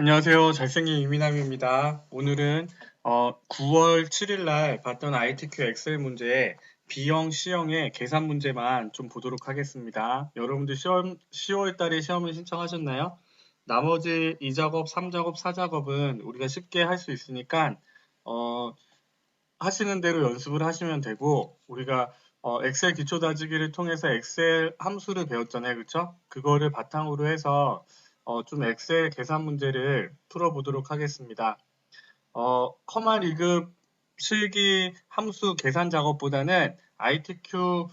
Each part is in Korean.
안녕하세요. 잘생긴 이민남입니다. 오늘은 9월 7일 날 봤던 ITQ 엑셀 문제 B형, C형의 계산 문제만 좀 보도록 하겠습니다. 여러분들 10월 달에 시험을 신청하셨나요? 나머지 2작업, 3작업, 4작업은 우리가 쉽게 할 수 있으니까 어, 하시는 대로 연습을 하시면 되고 우리가 엑셀 기초 다지기를 통해서 엑셀 함수를 배웠잖아요. 그쵸? 그거를 바탕으로 해서 좀 엑셀 계산 문제를 풀어보도록 하겠습니다. 커마 리급 실기 함수 계산 작업보다는 ITQ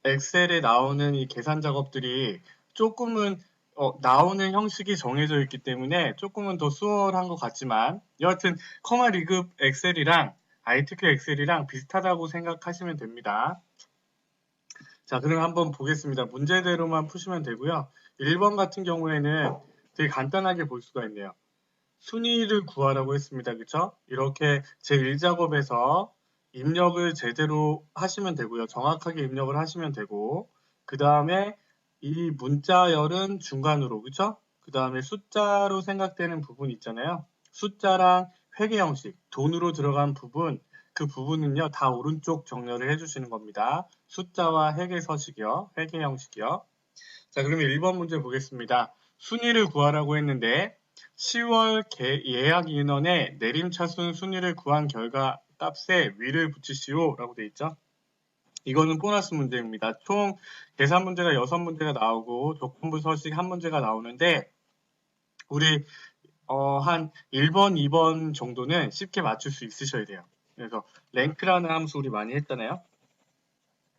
엑셀에 나오는 이 계산 작업들이 조금은 나오는 형식이 정해져 있기 때문에 조금은 더 수월한 것 같지만 여하튼 커마 리급 엑셀이랑 ITQ 엑셀이랑 비슷하다고 생각하시면 됩니다. 자, 그럼 한번 보겠습니다. 문제대로만 푸시면 되고요. 1번 같은 경우에는 되게 간단하게 볼 수가 있네요. 순위를 구하라고 했습니다. 그쵸? 이렇게 제1작업에서 입력을 제대로 하시면 되고요. 정확하게 입력을 하시면 되고 그 다음에 이 문자열은 중간으로 그쵸? 그 다음에 숫자로 생각되는 부분 있잖아요. 숫자랑 회계 형식, 돈으로 들어간 부분 그 부분은요 다 오른쪽 정렬을 해주시는 겁니다. 숫자와 회계 서식이요. 회계 형식이요. 자, 그러면 1번 문제 보겠습니다. 순위를 구하라고 했는데 10월 예약 인원의 내림차순 순위를 구한 결과 값에 위를 붙이시오 라고 되어 있죠. 이거는 보너스 문제입니다. 총 계산 문제가 6문제가 나오고 조건부 서식 1문제가 나오는데 우리 한 1번, 2번 정도는 쉽게 맞출 수 있으셔야 돼요. 그래서 랭크라는 함수 우리 많이 했잖아요.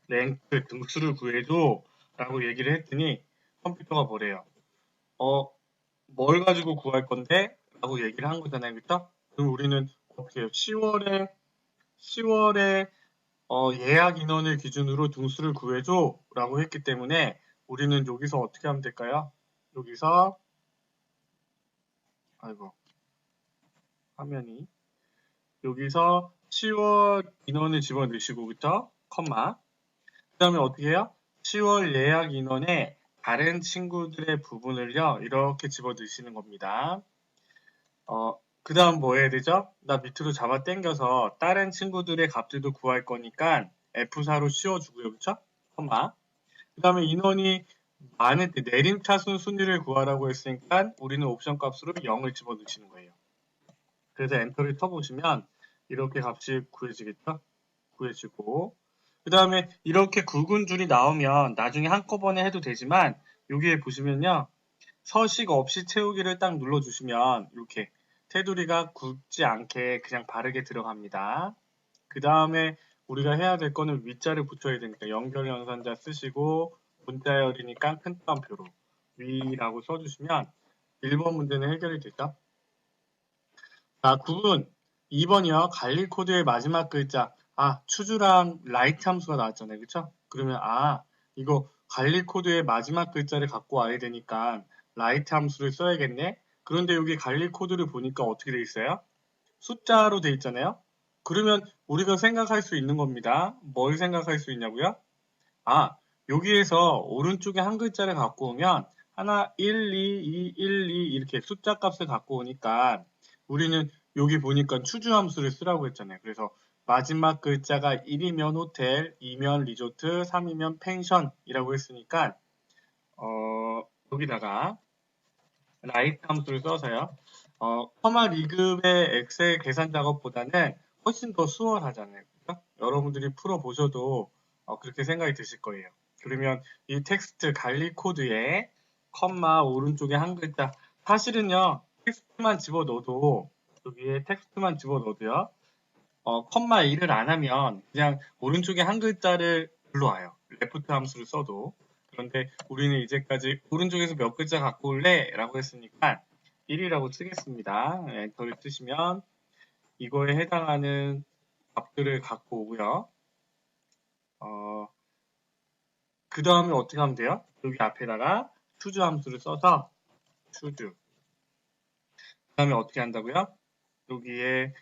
랭크 등수를 구해줘 라고 얘기를 했더니 컴퓨터가 뭐래요? 뭘 가지고 구할 건데? 라고 얘기를 한 거잖아요. 그쵸? 그럼 우리는 어떻게 해요? 10월에 예약 인원을 기준으로 등수를 구해줘 라고 했기 때문에 우리는 여기서 어떻게 하면 될까요? 여기서 아이고 화면이 여기서 10월 인원을 집어넣으시고 그쵸? 컴마 그 다음에 어떻게 해요? 10월 예약 인원에 다른 친구들의 부분을요 이렇게 집어넣으시는 겁니다. 그 다음 뭐 해야 되죠? 나 밑으로 잡아 당겨서 다른 친구들의 값들도 구할 거니까 F4로 씌워주고요. 그쵸? 컴마. 그 다음에 인원이 많을 때 내림차순 순위를 구하라고 했으니까 우리는 옵션 값으로 0을 집어넣으시는 거예요. 그래서 엔터를 쳐보시면 이렇게 값이 구해지겠죠? 구해지고 그 다음에 이렇게 굵은 줄이 나오면 나중에 한꺼번에 해도 되지만 여기에 보시면요. 서식 없이 채우기를 딱 눌러주시면 이렇게 테두리가 굵지 않게 그냥 바르게 들어갑니다. 그 다음에 우리가 해야 될 거는 위자를 붙여야 되니까 연결연산자 쓰시고 문자열이니까 큰 따옴표로 위라고 써주시면 1번 문제는 해결이 되죠. 자, 9분 2번이요. 관리 코드의 마지막 글자 추주랑 라이트 함수가 나왔잖아요. 그쵸? 그러면 이거 관리 코드의 마지막 글자를 갖고 와야 되니까 라이트 함수를 써야겠네. 그런데 여기 관리 코드를 보니까 어떻게 돼 있어요? 숫자로 돼 있잖아요. 그러면 우리가 생각할 수 있는 겁니다. 뭘 생각할 수 있냐고요? 여기에서 오른쪽에 한 글자를 갖고 오면 하나 1, 2, 2, 1, 2 이렇게 숫자 값을 갖고 오니까 우리는 여기 보니까 추주 함수를 쓰라고 했잖아요. 그래서 마지막 글자가 1이면 호텔, 2면 리조트, 3이면 펜션이라고 했으니까 여기다가 라이트 함수를 써서요. 커마 리급의 엑셀 계산 작업보다는 훨씬 더 수월하잖아요. 그렇죠? 여러분들이 풀어보셔도 그렇게 생각이 드실 거예요. 그러면 이 텍스트 관리 코드에 컴마 오른쪽에 한 글자 사실은요 텍스트만 집어넣어도 여기에 텍스트만 집어넣어도요 컴마 1을 안 하면 그냥 오른쪽에 한 글자를 불러와요. 레프트 함수를 써도. 그런데 우리는 이제까지 오른쪽에서 몇 글자 갖고 올래? 라고 했으니까 1이라고 쓰겠습니다. 엔터를 뜨시면 이거에 해당하는 값들을 갖고 오고요. 그 다음에 어떻게 하면 돼요? 여기 앞에다가 choose 함수를 써서 choose. 그 다음에 어떻게 한다고요? 여기에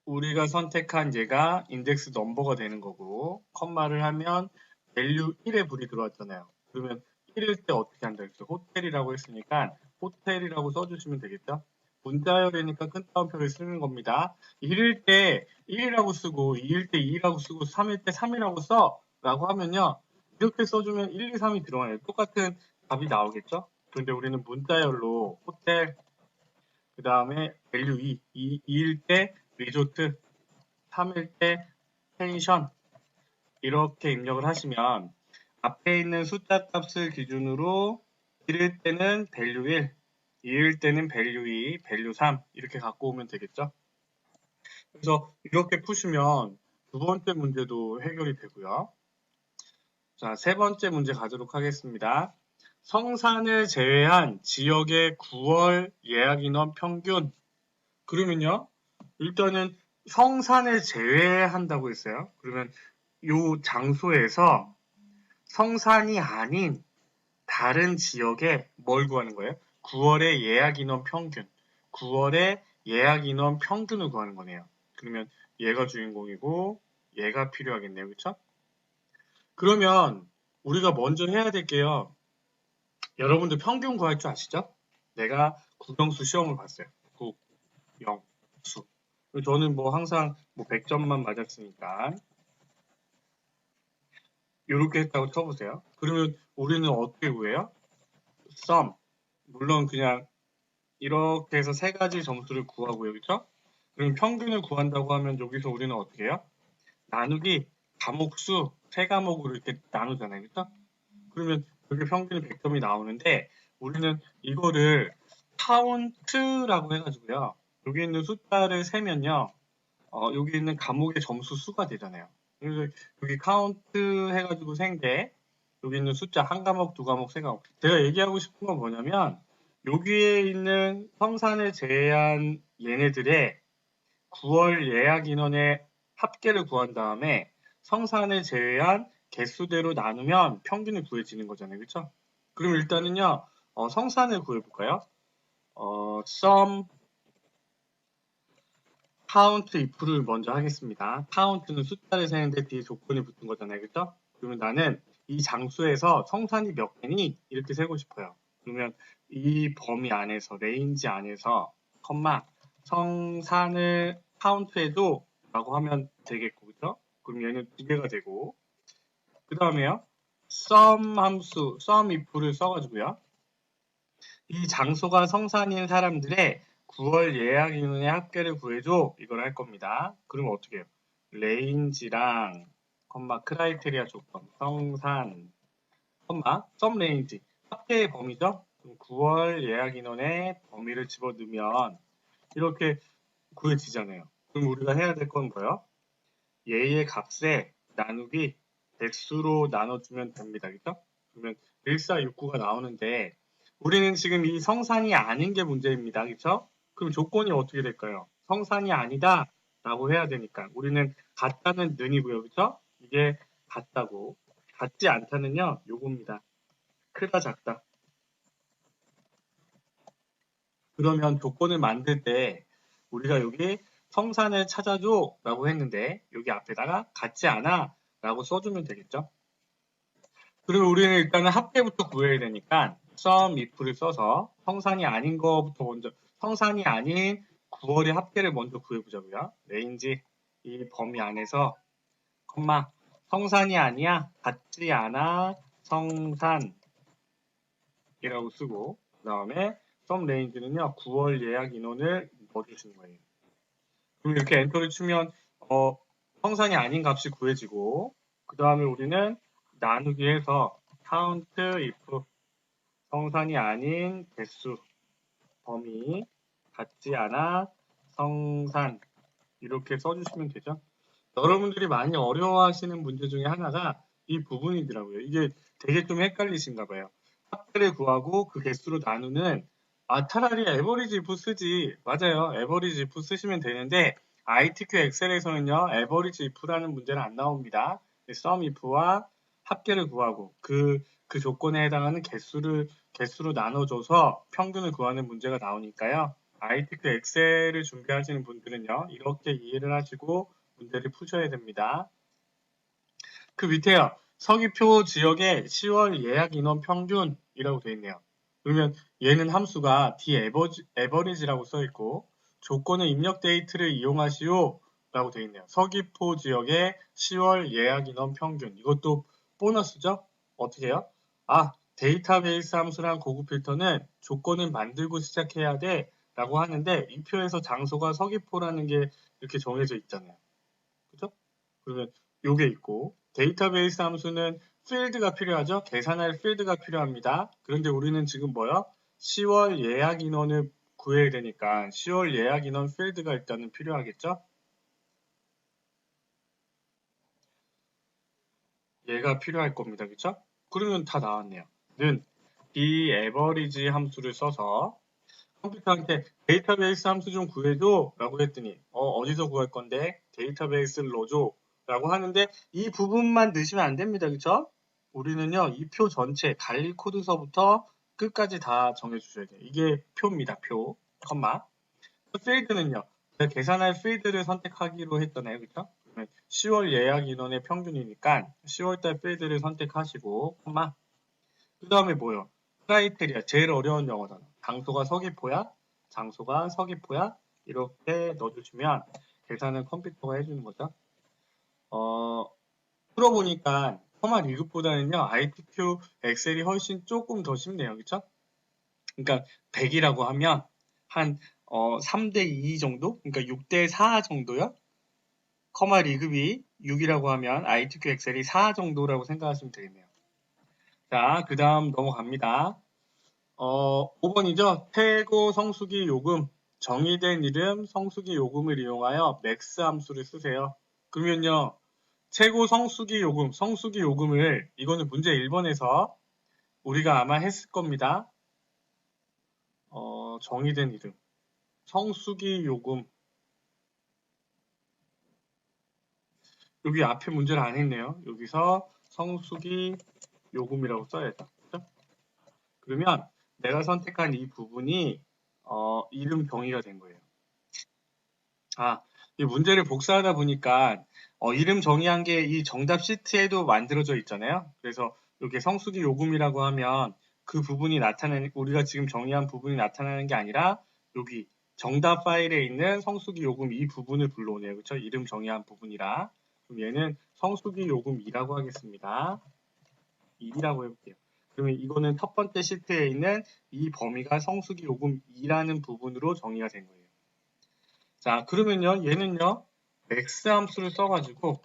우리가 선택한 얘가 인덱스 넘버가 되는 거고 컴마를 하면 value 1에 불이 들어왔잖아요. 그러면 1일 때 어떻게 한다 했죠? 호텔이라고 했으니까 호텔이라고 써주시면 되겠죠? 문자열이니까 끈따옴표를 쓰는 겁니다. 1일 때 1이라고 쓰고 2일 때 2라고 쓰고 3일 때 3이라고 써 라고 하면요. 이렇게 써주면 1, 2, 3이 들어가요. 똑같은 답이 나오겠죠? 그런데 우리는 문자열로 호텔, 그 다음에 밸류 2일 때 리조트, 3일 때 펜션 이렇게 입력을 하시면 앞에 있는 숫자 값을 기준으로 1일 때는 밸류 1, 2일 때는 밸류 2, 밸류 3 이렇게 갖고 오면 되겠죠. 그래서 이렇게 푸시면 두 번째 문제도 해결이 되고요. 자, 세 번째 문제 가도록 하겠습니다. 성산을 제외한 지역의 9월 예약 인원 평균. 그러면요. 일단은 성산을 제외한다고 했어요. 그러면 이 장소에서 성산이 아닌 다른 지역에 뭘 구하는 거예요? 9월의 예약 인원 평균. 9월의 예약 인원 평균을 구하는 거네요. 그러면 얘가 주인공이고 얘가 필요하겠네요. 그렇죠? 그러면 우리가 먼저 해야 될 게요. 여러분들 평균 구할 줄 아시죠? 내가 국영수 시험을 봤어요. 국영수. 저는 뭐 항상 뭐 100점만 맞았으니까 이렇게 했다고 쳐보세요. 그러면 우리는 어떻게 구해요? sum. 물론 그냥 이렇게 해서 세 가지 점수를 구하고요. 그렇죠? 그럼 평균을 구한다고 하면 여기서 우리는 어떻게 해요? 나누기 과목수 세 과목으로 이렇게 나누잖아요. 그렇죠? 그러면 여기 평균이 100점이 나오는데 우리는 이거를 카운트라고 해가지고요. 여기 있는 숫자를 세면요. 여기 있는 과목의 점수 수가 되잖아요. 그래서 여기 카운트 해가지고 센게 여기 있는 숫자 한 과목, 두 과목, 세 과목. 제가 얘기하고 싶은 건 뭐냐면 여기에 있는 성산을 제외한 얘네들의 9월 예약 인원의 합계를 구한 다음에 성산을 제외한 개수대로 나누면 평균이 구해지는 거잖아요. 그렇죠? 그럼 일단은요. 성산을 구해볼까요? sum count if를 먼저 하겠습니다. count는 숫자를 세는데 뒤에 조건이 붙은 거잖아요. 그렇죠? 그러면 나는 이 장소에서 성산이 몇 개니? 이렇게 세고 싶어요. 그러면 이 범위 안에서, 레인지 안에서, 컴마, 성산을 카운트해도 라고 하면 되겠고, 그죠? 그럼 얘는 두 개가 되고, 그 다음에요, sum 함수, sum if를 써가지고요. 이 장소가 성산인 사람들의 9월 예약 인원의 합계를 구해줘. 이걸 할 겁니다. 그러면 어떻게 해요? 레인지랑, 컴마, 크라이테리아 조건, 성산, 컴마, 썸 레인지. 합계의 범위죠? 그럼 9월 예약 인원의 범위를 집어넣으면 이렇게 구해지잖아요. 그럼 우리가 해야 될 건 뭐예요? 얘의 값에 나누기 백수로 나눠주면 됩니다. 그죠? 그러면 1469가 나오는데 우리는 지금 이 성산이 아닌 게 문제입니다. 그렇죠? 그럼 조건이 어떻게 될까요? 성산이 아니다 라고 해야 되니까 우리는 같다는 는이고요. 그렇죠? 이게 같다고 같지 않다는요. 요겁니다. 크다 작다. 그러면 조건을 만들 때 우리가 여기 성산을 찾아줘 라고 했는데 여기 앞에다가 같지 않아 라고 써주면 되겠죠. 그리고 우리는 일단은 합계부터 구해야 되니까 sum if를 써서 성산이 아닌 거부터 먼저 성산이 아닌 9월의 합계를 먼저 구해보자고요. 레인지 이 범위 안에서 콤마 성산이 아니야 같지 않아 성산이라고 쓰고 그 다음에 sum range는요 9월 예약 인원을 넣어주시는 거예요. 그럼 이렇게 엔터를 치면 성산이 아닌 값이 구해지고 그 다음에 우리는 나누기 해서 count if 성산이 아닌 개수 범위 같지 않아 성산 이렇게 써주시면 되죠. 여러분들이 많이 어려워하시는 문제 중에 하나가 이 부분이더라고요. 이게 되게 좀 헷갈리신가 봐요. 합계를 구하고 그 개수로 나누는 차라리 에버리지 if 쓰지. 맞아요. 에버리지 if 쓰시면 되는데 ITQ 엑셀에서는요. 에버리지 if라는 문제는 안 나옵니다. sum if와 합계를 구하고 그 조건에 해당하는 개수로 나눠줘서 평균을 구하는 문제가 나오니까요. ITQ 엑셀을 준비하시는 분들은요. 이렇게 이해를 하시고 문제를 푸셔야 됩니다. 그 밑에요. 서귀표 지역의 10월 예약 인원 평균이라고 되어 있네요. 그러면 얘는 함수가 average라고 써 있고 조건은 입력 데이트를 이용하시오 라고 되어 있네요. 서귀포 지역의 10월 예약 인원 평균. 이것도 보너스죠? 어떻게 해요? 데이터베이스 함수랑 고급 필터는 조건을 만들고 시작해야 돼 라고 하는데 이 표에서 장소가 서귀포라는 게 이렇게 정해져 있잖아요. 그죠? 그러면 요게 있고 데이터베이스 함수는 필드가 필요하죠. 계산할 필드가 필요합니다. 그런데 우리는 지금 뭐요? 10월 예약 인원을 구해야 되니까 10월 예약 인원 필드가 일단은 필요하겠죠. 얘가 필요할 겁니다. 그쵸? 그러면 다 나왔네요. 는 average 함수를 써서 컴퓨터한테 데이터베이스 함수 좀 구해줘 라고 했더니 어디서 구할 건데 데이터베이스를 넣어줘 라고 하는데 이 부분만 넣으시면 안 됩니다. 그쵸? 우리는요 이 표 전체 관리 코드서부터 끝까지 다 정해주셔야 돼요. 이게 표입니다. 표 컴마 필드는요 계산할 필드를 선택하기로 했잖아요. 그쵸? 10월 예약 인원의 평균이니까 10월달 필드를 선택하시고 콤마 그 다음에 뭐요? 크라이테리아 제일 어려운 영어 단어 장소가 서귀포야? 장소가 서귀포야? 이렇게 넣어주시면 계산은 컴퓨터가 해주는 거죠. 풀어보니까 컴마 리그보다는요 ITQ 엑셀이 훨씬 조금 더 쉽네요. 그쵸? 그러니까 100이라고 하면 한 3대 2 정도? 그러니까 6대 4 정도요? 커마 리그비 6이라고 하면 ITQ 엑셀이 4 정도라고 생각하시면 되겠네요. 자, 그 다음 넘어갑니다. 5번이죠. 최고 성수기 요금, 정의된 이름 성수기 요금을 이용하여 맥스 함수를 쓰세요. 그러면요, 최고 성수기 요금, 성수기 요금을 이거는 문제 1번에서 우리가 아마 했을 겁니다. 정의된 이름, 성수기 요금, 여기 앞에 문제를 안 했네요. 여기서 성수기 요금이라고 써야죠. 그렇죠? 그러면 내가 선택한 이 부분이 이름 정의가 된 거예요. 이 문제를 복사하다 보니까 이름 정의한 게 이 정답 시트에도 만들어져 있잖아요. 그래서 이렇게 성수기 요금이라고 하면 그 부분이 나타나는 우리가 지금 정의한 부분이 나타나는 게 아니라 여기 정답 파일에 있는 성수기 요금 이 부분을 불러오네요. 그렇죠? 이름 정의한 부분이라. 그럼 얘는 성수기 요금 2라고 하겠습니다. 2라고 해볼게요. 그러면 이거는 첫 번째 시트에 있는 이 범위가 성수기 요금 2라는 부분으로 정의가 된 거예요. 자, 그러면요, 얘는요, 맥스 함수를 써가지고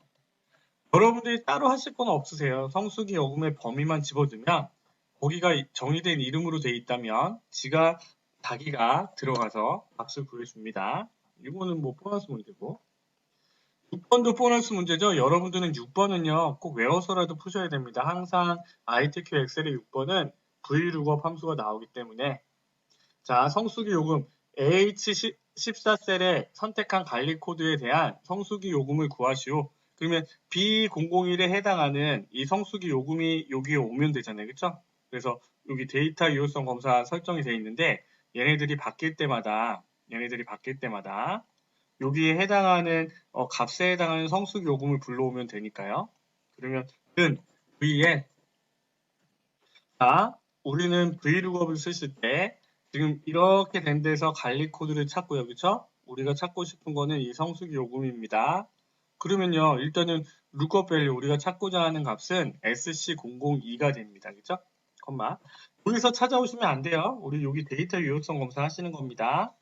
여러분들이 따로 하실 건 없으세요. 성수기 요금의 범위만 집어주면 거기가 정의된 이름으로 돼 있다면 자기가 들어가서 값을 구해줍니다. 이거는 뭐 보너스 문제고 6번도 보너스 문제죠. 여러분들은 6번은요 꼭 외워서라도 푸셔야 됩니다. 항상 ITQ 엑셀의 6번은 VLOOKUP 함수가 나오기 때문에 자 성수기 요금 AH14셀에 선택한 관리 코드에 대한 성수기 요금을 구하시오. 그러면 B001에 해당하는 이 성수기 요금이 여기에 오면 되잖아요. 그쵸? 그래서 여기 데이터 유효성 검사 설정이 되어 있는데 얘네들이 바뀔 때마다 여기에 해당하는 값에 해당하는 성수기 요금을 불러오면 되니까요. 그러면 은 V에 우리는 VLOOKUP을 쓰실 때 지금 이렇게 된 데서 관리 코드를 찾고요. 그쵸? 우리가 찾고 싶은 거는 이 성수기 요금입니다. 그러면요. 일단은 lookup value 우리가 찾고자 하는 값은 SC002가 됩니다. 그쵸? 컴마. 여기서 찾아오시면 안 돼요. 우리 여기 데이터 유효성 검사 하시는 겁니다.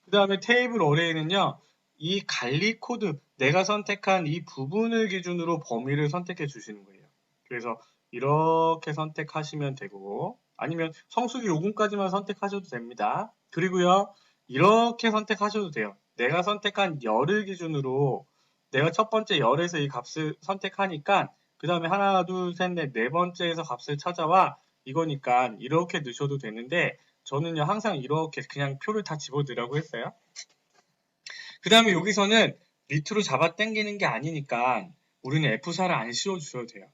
그 다음에 테이블 어레이는요. 이 관리 코드, 내가 선택한 이 부분을 기준으로 범위를 선택해 주시는 거예요. 그래서 이렇게 선택하시면 되고 아니면 성수기 요금까지만 선택하셔도 됩니다. 그리고요. 이렇게 선택하셔도 돼요. 내가 선택한 열을 기준으로 내가 첫 번째 열에서 이 값을 선택하니까 그 다음에 하나, 둘, 셋, 넷, 네 번째에서 값을 찾아와 이거니까 이렇게 넣으셔도 되는데 저는요 항상 이렇게 그냥 표를 다 집어넣으라고 했어요. 그 다음에 여기서는 밑으로 잡아 당기는 게 아니니까 우리는 F4를 안 씌워주셔도 돼요.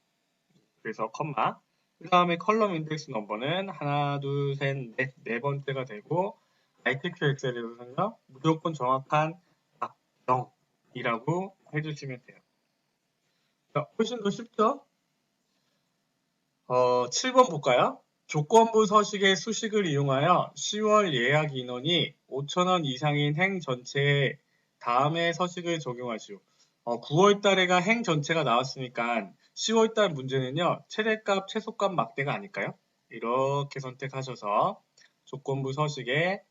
그래서 컴마 그 다음에 컬럼 인덱스 넘버는 하나, 둘, 셋, 넷, 네 번째가 되고 ITQ 엑셀에서는요 무조건 정확한 0이라고 해주시면 돼요. 자, 훨씬 더 쉽죠? 7번 볼까요? 조건부 서식의 수식을 이용하여 10월 예약 인원이 5,000원 이상인 행 전체에 다음에 서식을 적용하시오. 9월 달에가 행 전체가 나왔으니까 10월 달 문제는요. 최대값, 최소값 막대가 아닐까요? 이렇게 선택하셔서 조건부 서식에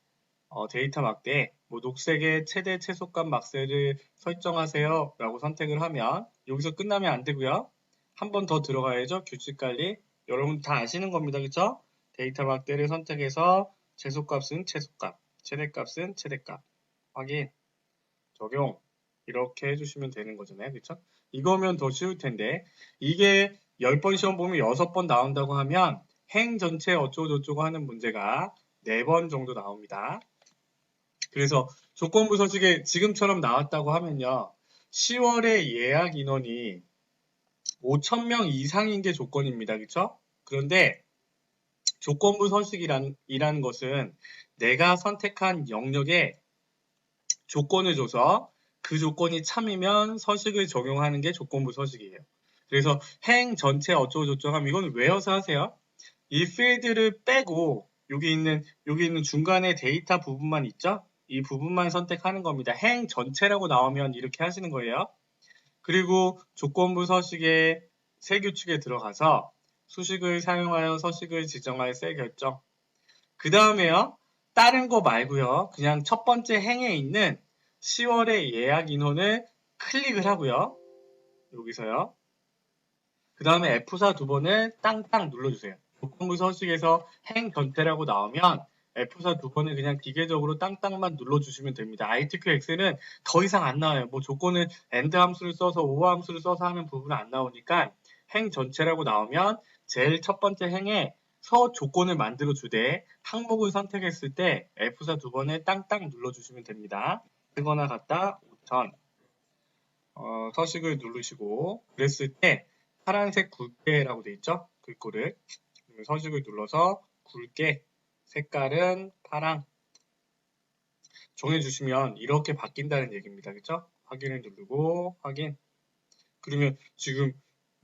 데이터 막대, 녹색의 최대, 최소값 막대를 설정하세요 라고 선택을 하면 여기서 끝나면 안 되고요. 한 번 더 들어가야죠. 규칙 관리. 여러분 다 아시는 겁니다. 그쵸? 데이터 막대를 선택해서 최소값은 최소값, 최대값은 최대값. 확인, 적용. 이렇게 해주시면 되는 거잖아요. 그쵸? 이거면 더 쉬울 텐데, 이게 10번 시험 보면 6번 나온다고 하면 행 전체 어쩌고저쩌고 하는 문제가 4번 정도 나옵니다. 그래서 조건부 서식에 지금처럼 나왔다고 하면요. 10월에 예약 인원이 5,000명 이상인 게 조건입니다. 그쵸? 그런데 조건부 서식이라는 것은 내가 선택한 영역에 조건을 줘서 그 조건이 참이면 서식을 적용하는 게 조건부 서식이에요. 그래서 행 전체 어쩌고저쩌고 하면 이건 외워서 하세요. 이 필드를 빼고 여기 있는 중간에 데이터 부분만 있죠? 이 부분만 선택하는 겁니다. 행 전체라고 나오면 이렇게 하시는 거예요. 그리고 조건부 서식의 세 규칙에 들어가서 수식을 사용하여 서식을 지정할 세 결정. 그 다음에요. 다른 거 말고요. 그냥 첫 번째 행에 있는 10월의 예약 인원을 클릭을 하고요. 여기서요. 그 다음에 F4 두 번을 땅땅 눌러주세요. 조건부 서식에서 행 전체라고 나오면 F4 두 번을 그냥 기계적으로 땅땅만 눌러주시면 됩니다. ITQ 엑셀은 더 이상 안 나와요. 뭐 조건을 AND 함수를 써서 OR 함수를 써서 하는 부분은 안 나오니까 행 전체라고 나오면 제일 첫 번째 행에 서 조건을 만들어 주되 항목을 선택했을 때 F4 두 번을 땅땅 눌러주시면 됩니다. 쓰거나 같다 5,000 서식을 누르시고 그랬을 때 파란색 굵게라고 돼 있죠? 글꼴을 서식을 눌러서 굵게 색깔은 파랑 정해주시면 이렇게 바뀐다는 얘기입니다. 그쵸? 확인을 누르고 확인. 그러면 지금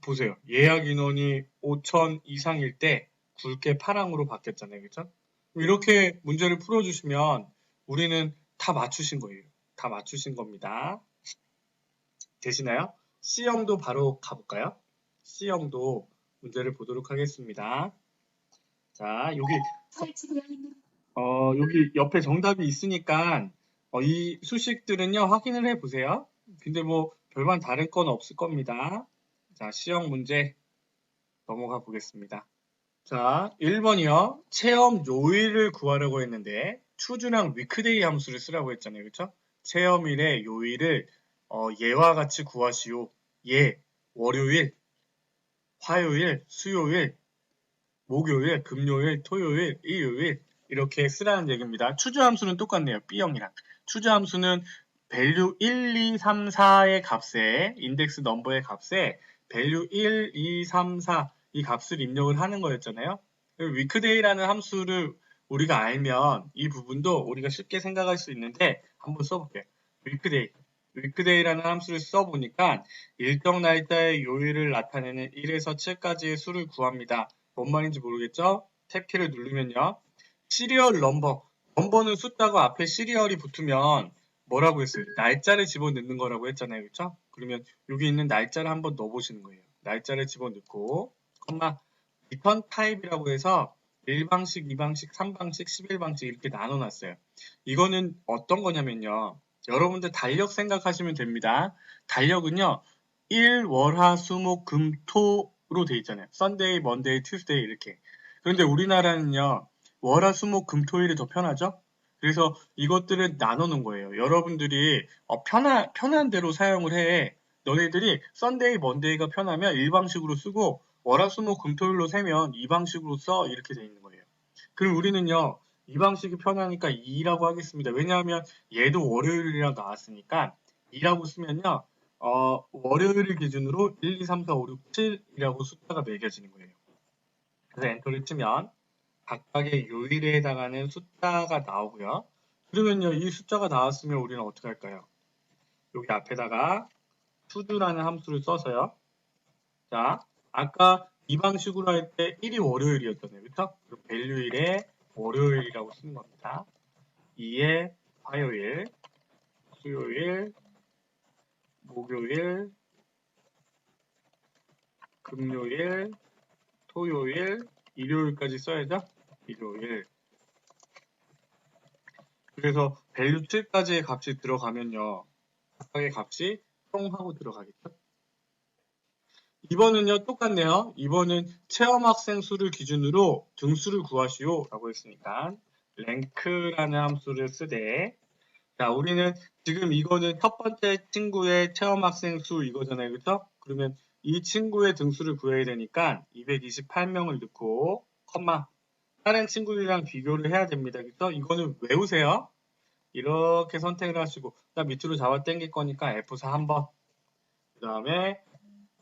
보세요. 예약 인원이 5,000 이상일 때 굵게 파랑으로 바뀌었잖아요. 그쵸? 이렇게 문제를 풀어주시면 우리는 다 맞추신 거예요. 다 맞추신 겁니다. 되시나요? C형도 바로 가볼까요? C형도 문제를 보도록 하겠습니다. 자, 여기 옆에 정답이 있으니까 이 수식들은요, 확인을 해보세요. 근데 뭐 별반 다를 건 없을 겁니다. 자, C형 문제 넘어가 보겠습니다. 자, 1번이요. 체험 요일을 구하려고 했는데 추주랑 위크데이 함수를 쓰라고 했잖아요. 그쵸? 체험일의 요일을 예와 같이 구하시오. 예, 월요일, 화요일, 수요일, 목요일, 금요일, 토요일, 일요일 이렇게 쓰라는 얘기입니다. 추주 함수는 똑같네요. B형이랑. 추주 함수는 value 1, 2, 3, 4의 값에 인덱스 넘버의 값에 value 1, 2, 3, 4 이 값을 입력을 하는 거였잖아요. weekday라는 함수를 우리가 알면 이 부분도 우리가 쉽게 생각할 수 있는데 한번 써볼게요. weekday. weekday라는 함수를 써보니까 일정 날짜의 요일을 나타내는 1에서 7까지의 수를 구합니다. 뭔 말인지 모르겠죠? 탭키를 누르면요. 시리얼 넘버는 숫자가 앞에 시리얼이 붙으면 뭐라고 했어요? 날짜를 집어넣는 거라고 했잖아요. 그렇죠? 그러면 여기 있는 날짜를 한번 넣어보시는 거예요. 날짜를 집어넣고 리턴 타입이라고 해서 1방식, 2방식, 3방식, 11방식 이렇게 나눠놨어요. 이거는 어떤 거냐면요. 여러분들 달력 생각하시면 됩니다. 달력은요. 일, 월, 화, 수, 목, 금, 토로 돼 있잖아요. 썬데이, 먼데이, 튜스데이 이렇게. 그런데 우리나라는요. 월, 화, 수, 목, 금, 토일이 더 편하죠? 그래서 이것들을 나눠놓은 거예요. 여러분들이 편한 대로 사용을 해. 너네들이 썬데이, 먼데이가 편하면 일방식으로 쓰고 월화수목 금토일로 세면 이 방식으로 써 이렇게 돼 있는 거예요. 그럼 우리는요 이 방식이 편하니까 2라고 하겠습니다. 왜냐하면 얘도 월요일이라 나왔으니까 2라고 쓰면요 월요일을 기준으로 1, 2, 3, 4, 5, 6, 7이라고 숫자가 매겨지는 거예요. 그래서 엔터를 치면 각각의 요일에 해당하는 숫자가 나오고요. 그러면요 이 숫자가 나왔으면 우리는 어떻게 할까요? 여기 앞에다가 to도라는 함수를 써서요. 자, 아까 이 방식으로 할 때 1이 월요일이었잖아요. 그쵸? 그쵸? 밸류일에 월요일이라고 쓰는 겁니다. 2에 화요일, 수요일, 목요일, 금요일, 토요일, 일요일까지 써야죠? 일요일. 그래서 밸류 7까지의 값이 들어가면요. 각각의 값이 똥하고 들어가겠죠? 2번은요, 똑같네요. 2번은 체험학생 수를 기준으로 등수를 구하시오 라고 했으니까 랭크라는 함수를 쓰되, 자, 우리는 지금 이거는 첫 번째 친구의 체험학생 수 이거잖아요. 그쵸? 그러면 이 친구의 등수를 구해야 되니까 228명을 넣고 컴마 다른 친구들이랑 비교를 해야 됩니다. 그쵸? 이거는 외우세요. 이렇게 선택을 하시고 그다음 밑으로 잡아 당길 거니까 F4 한번, 그 다음에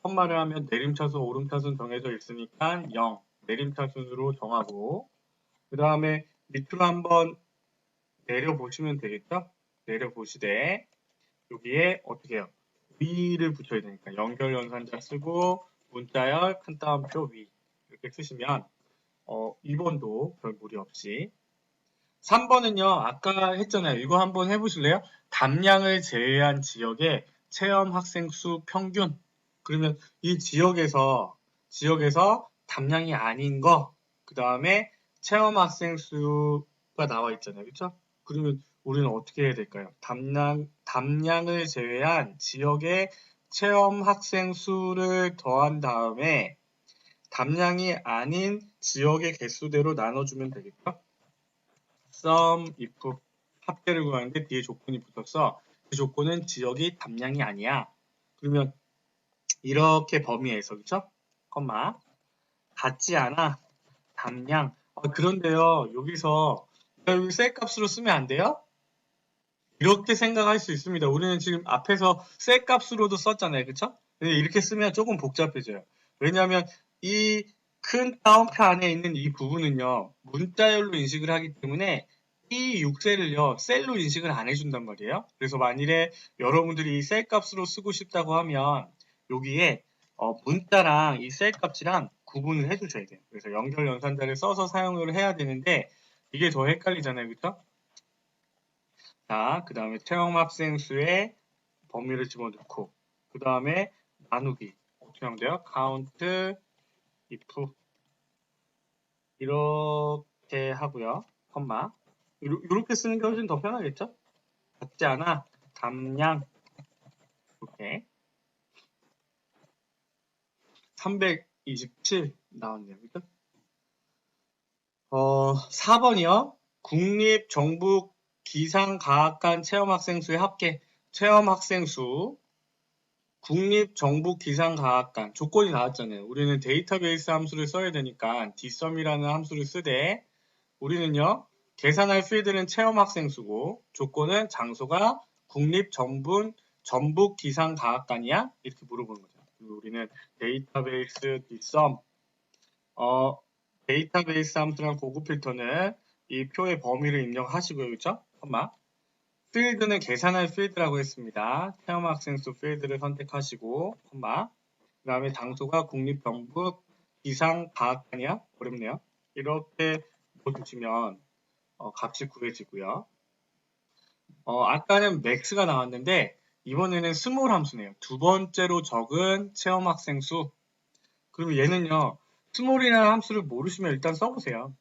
컴마를 하면 내림차순 오름차순 정해져 있으니까 0 내림차순으로 정하고, 그 다음에 밑으로 한번 내려보시면 되겠죠? 내려보시되 여기에 어떻게 해요? 위를 붙여야 되니까 연결 연산자 쓰고 문자열 큰 따옴표 위 이렇게 쓰시면 2번도 별 무리 없이. 3번은요, 아까 했잖아요. 이거 한번 해보실래요? 담량을 제외한 지역의 체험 학생 수 평균. 그러면 이 지역에서 담량이 아닌 거, 그 다음에 체험 학생 수가 나와 있잖아요. 그쵸? 그러면 우리는 어떻게 해야 될까요? 담량을 제외한 지역의 체험 학생 수를 더한 다음에 담량이 아닌 지역의 개수대로 나눠주면 되겠죠? sum if 합계를 구하는데 뒤에 조건이 붙어서 그 조건은 지역이 담량이 아니야. 그러면 이렇게 범위에서 그쵸? 컴마 같지 않아 담량. 그런데요 여기서 여기 셀 값으로 쓰면 안 돼요? 이렇게 생각할 수 있습니다. 우리는 지금 앞에서 셀 값으로도 썼잖아요. 그쵸? 근데 이렇게 쓰면 조금 복잡해져요. 왜냐하면 이 큰 따옴표 안에 있는 이 부분은요 문자열로 인식을 하기 때문에 이 6셀을요 셀로 인식을 안 해준단 말이에요. 그래서 만일에 여러분들이 이 셀 값으로 쓰고 싶다고 하면 여기에 문자랑 이 셀 값이랑 구분을 해주셔야 돼요. 그래서 연결 연산자를 써서 사용을 해야 되는데 이게 더 헷갈리잖아요. 그쵸? 자, 그 다음에 체험학생 수의 범위를 집어넣고, 그 다음에 나누기. 어떻게 하면 돼요? count if. 이렇게 하고요. 컴마. 이렇게 쓰는 게 훨씬 더 편하겠죠? 같지 않아? 담량. 이렇게. 327 나왔네요. 그죠? 4번이요. 국립, 정부, 기상과학관 체험학생 수의 합계. 체험학생 수. 국립, 정부, 기상과학관 조건이 나왔잖아요. 우리는 데이터베이스 함수를 써야 되니까 dsum이라는 함수를 쓰되 우리는요. 계산할 필드는 체험학생 수고 조건은 장소가 국립, 전북, 기상과학관이야? 이렇게 물어보는 거죠. 그리고 우리는 데이터베이스 dsum 데이터베이스 함수랑 고급 필터는 이 표의 범위를 입력하시고요. 그렇죠? 필드는 계산할 필드라고 했습니다. 체험학생 수 필드를 선택하시고, 그 다음에 장소가 국립, 경북, 기상과학관이야? 어렵네요. 이렇게 넣어주시면 값이 구해지고요. 아까는 max가 나왔는데 이번에는 스몰 함수네요. 두 번째로 적은 체험학생 수. 그럼 얘는요. 스몰이라는 함수를 모르시면 일단 써보세요.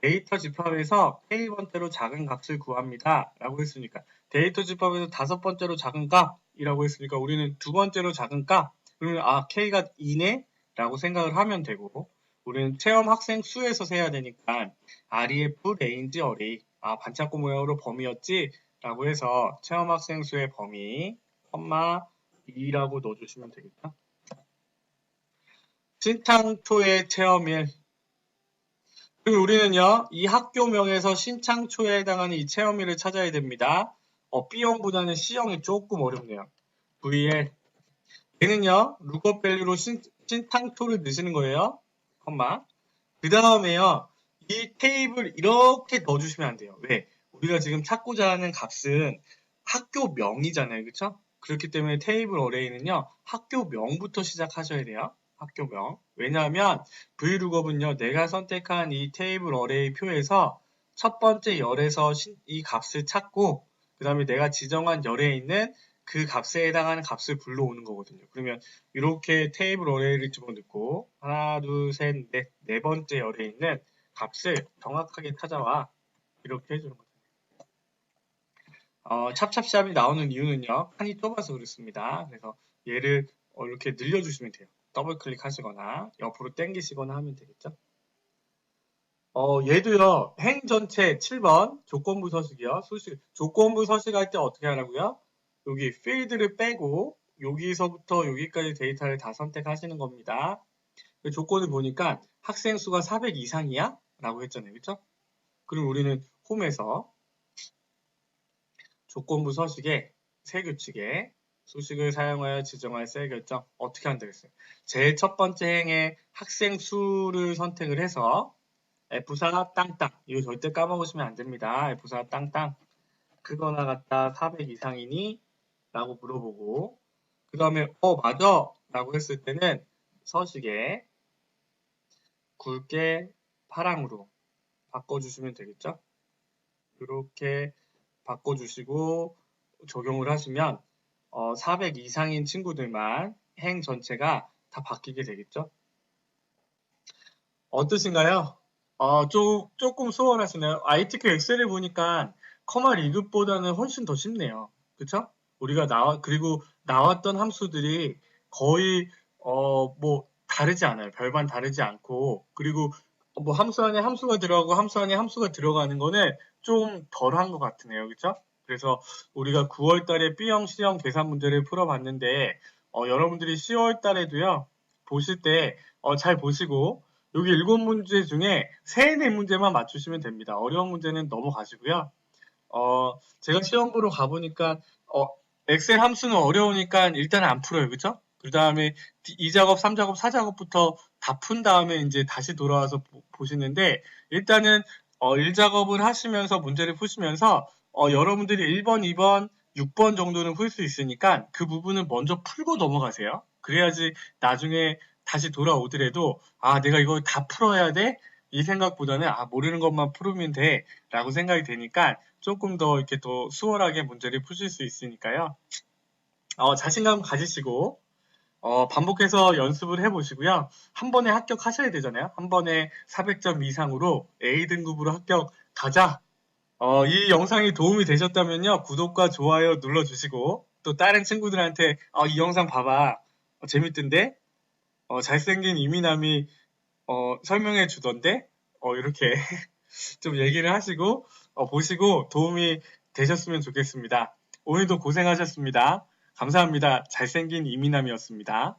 데이터 집합에서 K번째로 작은 값을 구합니다. 라고 했으니까 데이터 집합에서 5번째로 작은 값이라고 했으니까 우리는 2번째로 작은 값 그러면 K가 2네? 라고 생각을 하면 되고 우리는 체험 학생 수에서 세야 되니까 REF 레인지 어레이 반창고 모양으로 범위였지? 라고 해서 체험 학생 수의 범위 2라고 넣어주시면 되겠다. 신창초의 체험일 그리고 우리는요, 이 학교명에서 신창초에 해당하는 이 체험일을 찾아야 됩니다. B형보다는 C형이 조금 어렵네요. VL. 얘는요, 룩업 밸류로 신창초를 넣으시는 거예요. 컴마. 그 다음에요, 이 테이블 이렇게 넣어주시면 안 돼요. 왜? 우리가 지금 찾고자 하는 값은 학교명이잖아요. 그쵸? 그렇기 때문에 테이블 어레이는요, 학교명부터 시작하셔야 돼요. 학교명. 왜냐하면 VLOOKUP은요, 내가 선택한 이 테이블 어레이 표에서 첫 번째 열에서 이 값을 찾고, 그 다음에 내가 지정한 열에 있는 그 값에 해당하는 값을 불러오는 거거든요. 그러면 이렇게 테이블 어레이를 집어넣고, 하나, 둘, 셋, 넷, 네 번째 열에 있는 값을 정확하게 찾아와. 이렇게 해주는 거죠. 찹찹샵이 나오는 이유는요, 칸이 좁아서 그렇습니다. 그래서 얘를 이렇게 늘려주시면 돼요. 더블 클릭하시거나 옆으로 당기시거나 하면 되겠죠. 얘도요, 행 전체 7번 조건부 서식이요. 조건부 서식할 때 어떻게 하라고요? 여기 필드를 빼고 여기서부터 여기까지 데이터를 다 선택하시는 겁니다. 그 조건을 보니까 학생 수가 400 이상이야? 라고 했잖아요. 그쵸? 그럼 우리는 홈에서 조건부 서식에 세 규칙에 수식을 사용하여 지정할 셀 결정 어떻게 하면 되겠어요? 제일 첫 번째 행에 학생 수를 선택을 해서 F4 땅땅 이거 절대 까먹으시면 안 됩니다. F4 땅땅 그거나 갖다 400 이상이니? 라고 물어보고 그 다음에 맞아 라고 했을 때는 서식에 굵게 파랑으로 바꿔주시면 되겠죠? 이렇게 바꿔주시고 적용을 하시면 400 이상인 친구들만 행 전체가 다 바뀌게 되겠죠? 어떠신가요? 조금 수월하시나요? ITQ 엑셀을 보니까 커마 리급보다는 훨씬 더 쉽네요. 그쵸? 우리가 그리고 나왔던 함수들이 거의, 뭐, 다르지 않아요. 별반 다르지 않고, 그리고 뭐 함수 안에 함수가 들어가고 함수 안에 함수가 들어가는 거는 좀 덜한 것 같으네요. 그쵸? 그래서 우리가 9월 달에 B형, C형 계산 문제를 풀어봤는데, 여러분들이 10월 달에도요, 보실 때, 잘 보시고, 여기 7문제 중에 3, 4문제만 맞추시면 됩니다. 어려운 문제는 넘어가시고요. 제가 시험 보러 가보니까, 엑셀 함수는 어려우니까 일단 안 풀어요. 그죠? 그 다음에 2작업, 3작업, 4작업부터 다 푼 다음에 이제 다시 돌아와서 보시는데, 일단은, 1작업을 하시면서 문제를 푸시면서, 여러분들이 1번, 2번, 6번 정도는 풀 수 있으니까 그 부분을 먼저 풀고 넘어가세요. 그래야지 나중에 다시 돌아오더라도, 내가 이거 다 풀어야 돼? 이 생각보다는, 모르는 것만 풀으면 돼. 라고 생각이 되니까 조금 더 이렇게 더 수월하게 문제를 푸실 수 있으니까요. 자신감 가지시고, 반복해서 연습을 해보시고요. 한 번에 합격하셔야 되잖아요. 한 번에 400점 이상으로 A등급으로 합격 가자. 이 영상이 도움이 되셨다면요. 구독과 좋아요 눌러주시고, 또 다른 친구들한테, 이 영상 봐봐. 재밌던데? 잘생긴 이미남이, 설명해 주던데? 이렇게 좀 얘기를 하시고, 보시고 도움이 되셨으면 좋겠습니다. 오늘도 고생하셨습니다. 감사합니다. 잘생긴 이미남이었습니다.